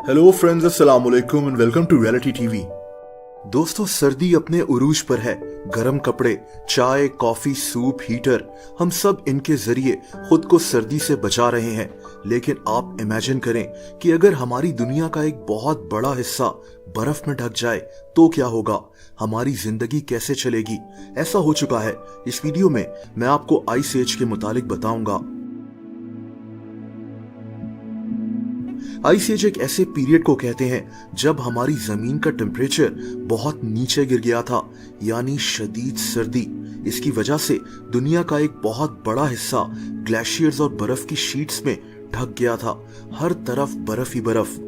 Hello friends, अस्सलाम वालेकुम and welcome to reality TV. दोस्तों, सर्दी अपने उरूज पर है। गर्म कपड़े, चाय, कॉफी, सूप, हीटर, हम सब इनके जरिए खुद को सर्दी से बचा रहे हैं। लेकिन आप इमेजिन करें कि अगर हमारी दुनिया का एक बहुत बड़ा हिस्सा बर्फ में ढक जाए तो क्या होगा, हमारी जिंदगी कैसे चलेगी। ऐसा हो चुका है। इस वीडियो में मैं आपको आइस एज के मुतालिक बताऊंगा। आइस एज एक ऐसे पीरियड को कहते हैं जब हमारी जमीन का टेम्परेचर बहुत नीचे गिर गया था, यानी शदीद सर्दी। इसकी वजह से दुनिया का एक बहुत बड़ा हिस्सा ग्लेशियर्स और बर्फ की शीट्स में ढक गया था। हर तरफ बर्फ ही बर्फ।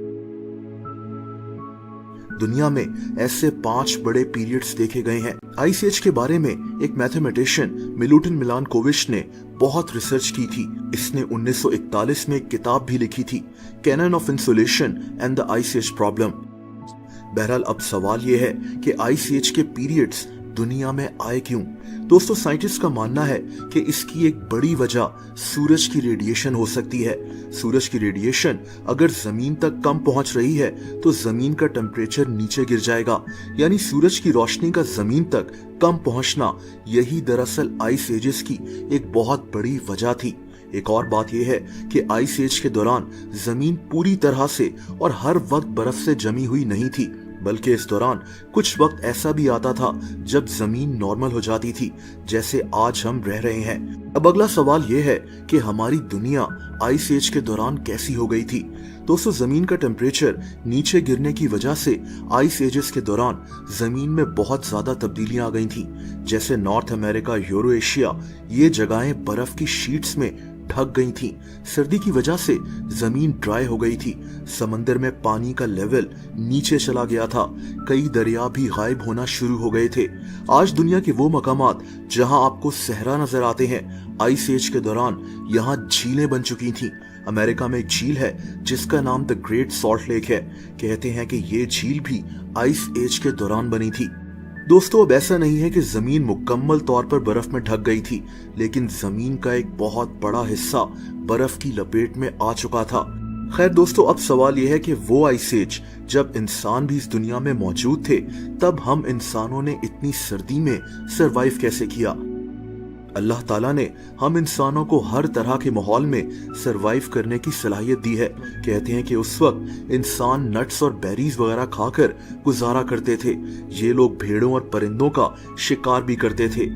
दुनिया में ऐसे 5 बड़े पीरियड्स देखे गए हैं। आइस एज के बारे में एक मैथमेटिशियन मिलुटिन मिलानकोविच ने बहुत रिसर्च की थी। इसने 1941 में एक किताब भी लिखी थी, canon of insulation and the ice age problem. बहरहाल अब सवाल यह है कि आइस एज के पीरियड्स दुनिया में आए क्यों। दोस्तों, साइंटिस्ट का मानना है कि इसकी एक बड़ी वजह सूरज की रेडिएशन हो सकती है। सूरज की रेडिएशन अगर जमीन तक कम पहुंच रही है तो जमीन का टेम्परेचर नीचे गिर जाएगा, यानी सूरज की रोशनी का जमीन तक कम पहुंचना, यही दरअसल आइस एजेस की एक बहुत बड़ी वजह थी। एक और बात यह है कि आइस एज के दौरान जमीन पूरी तरह से और हर वक्त बर्फ से जमी हुई नहीं थी, बल्कि इस दौरान कुछ वक्त ऐसा भी आता था जब जमीन नॉर्मल हो जाती थी, जैसे आज हम रह रहे हैं। अब अगला सवाल यह है कि हमारी दुनिया आइस एज के दौरान कैसी हो गई थी। दोस्तों, जमीन का टेम्परेचर नीचे गिरने की वजह से आइस एजेस के दौरान जमीन में बहुत ज्यादा तब्दीलियां आ गई थी। जैसे नॉर्थ अमेरिका, यूरो एशिया, ये जगहें बर्फ की शीट्स में ढक गई थी। सर्दी की वजह से जमीन ड्राई हो गई थी। समंदर में पानी का लेवल नीचे चला गया था। कई दरिया भी गायब होना शुरू हो गए थे। आज दुनिया के वो मकामात जहां आपको सहरा नजर आते हैं, आइस एज के दौरान यहाँ झीलें बन चुकी थी। अमेरिका में एक झील है जिसका नाम द ग्रेट सॉल्ट लेक है। कहते हैं कि ये झील भी आइस एज के दौरान बनी थी। दोस्तों, अब ऐसा नहीं है कि जमीन मुकम्मल तौर पर बर्फ में ढक गई थी, लेकिन जमीन का एक बहुत बड़ा हिस्सा बर्फ की लपेट में आ चुका था। खैर दोस्तों, अब सवाल यह है कि वो आइस एज जब इंसान भी इस दुनिया में मौजूद थे, तब हम इंसानों ने इतनी सर्दी में सरवाइव कैसे किया। अल्लाह ताला ने हम इंसानों को हर तरह के माहौल में सरवाइव करने की सलाहियत दी है। कहते हैं कि उस वक्त इंसान नट्स और बेरीज वगैरह खाकर गुजारा करते थे। ये लोग भेड़ों और परिंदों का शिकार भी करते थे।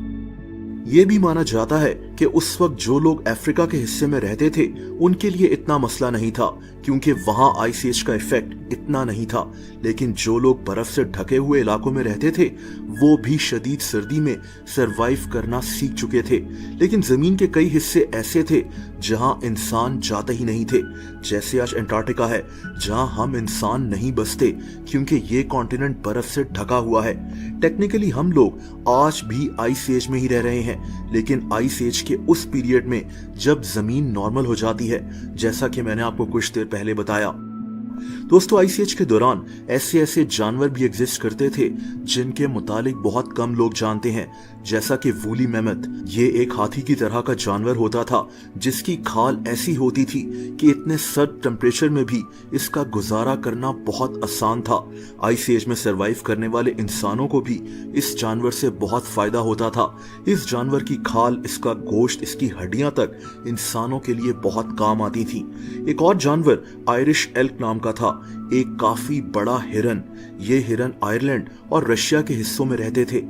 ये भी माना जाता है कि उस वक्त जो लोग अफ्रीका के हिस्से में रहते थे उनके लिए इतना मसला नहीं था, क्योंकि वहां आइस एज का इफेक्ट इतना नहीं था। लेकिन जो लोग बर्फ से ढके हुए इलाकों में रहते थे वो भी शदीद सर्दी में सरवाइव करना सीख चुके थे। लेकिन जमीन के कई हिस्से ऐसे थे जहां इंसान जाते ही नहीं थे। जैसे आज अंटार्कटिका है, जहां हम इंसान नहीं बसते, क्योंकि ये कॉन्टिनेंट बर्फ से ढका हुआ है। टेक्निकली हम लोग आज भी आइस एज में ही रह रहे हैं, लेकिन आइस एज के उस पीरियड में जब जमीन नॉर्मल हो जाती है, जैसा कि मैंने आपको कुछ देर पहले बताया। दोस्तों, आइस एज के दौरान ऐसे ऐसे जानवर भी एग्जिस्ट करते थे जिनके मुतालिक बहुत कम लोग जानते हैं, जैसा कि वूली मैमथ। ये एक हाथी की तरह का जानवर होता था जिसकी खाल ऐसी होती थी कि इतने सर्द टेम्परेचर में भी इसका गुजारा करना बहुत आसान था। आइस एज में सरवाइव करने वाले इंसानों को भी इस जानवर से बहुत फायदा होता था। इस जानवर की खाल, इसका गोश्त, इसकी हड्डियां तक इंसानों के लिए बहुत काम आती थी। एक और जानवर आयरिश एल्क नाम का था, एक काफी बड़ा हिरन। ये हिरन आयरलैंड और रशिया के हिस्सों में रहते थे।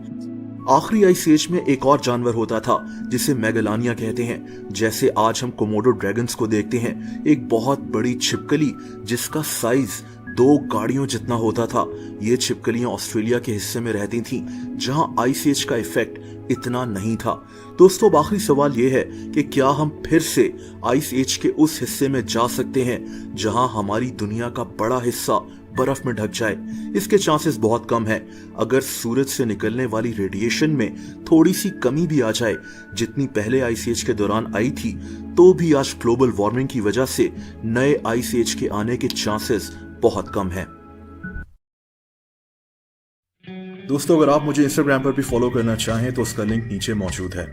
आखिरी आइस एज में एक और जानवर होता था जिसे मेगालानिया कहते हैं। जैसे आज हम कोमोडो ड्रैगन्स को देखते हैं, एक बहुत बड़ी छिपकली जिसका साइज 2 गाड़ियों जितना होता था। ये छिपकलियां ऑस्ट्रेलिया के हिस्से में रहती थीं, जहां आइस एज का इफेक्ट इतना नहीं था। दोस्तों, अब आखिरी सवाल यह है कि क्या हम फिर से आइस एज के उस हिस्से में जा सकते हैं जहां हमारी दुनिया का बड़ा हिस्सा बर्फ में ढक जाए। इसके चांसेस बहुत कम है। अगर सूरज से निकलने वाली रेडिएशन में थोड़ी सी कमी भी आ जाए, जितनी पहले आइस एज के दौरान आई थी, तो भी आज ग्लोबल वार्मिंग की वजह से नए आइस एज के आने के चांसेस बहुत कम है। दोस्तों, अगर आप मुझे इंस्टाग्राम पर भी फॉलो करना चाहें तो उसका लिंक नीचे मौजूद है।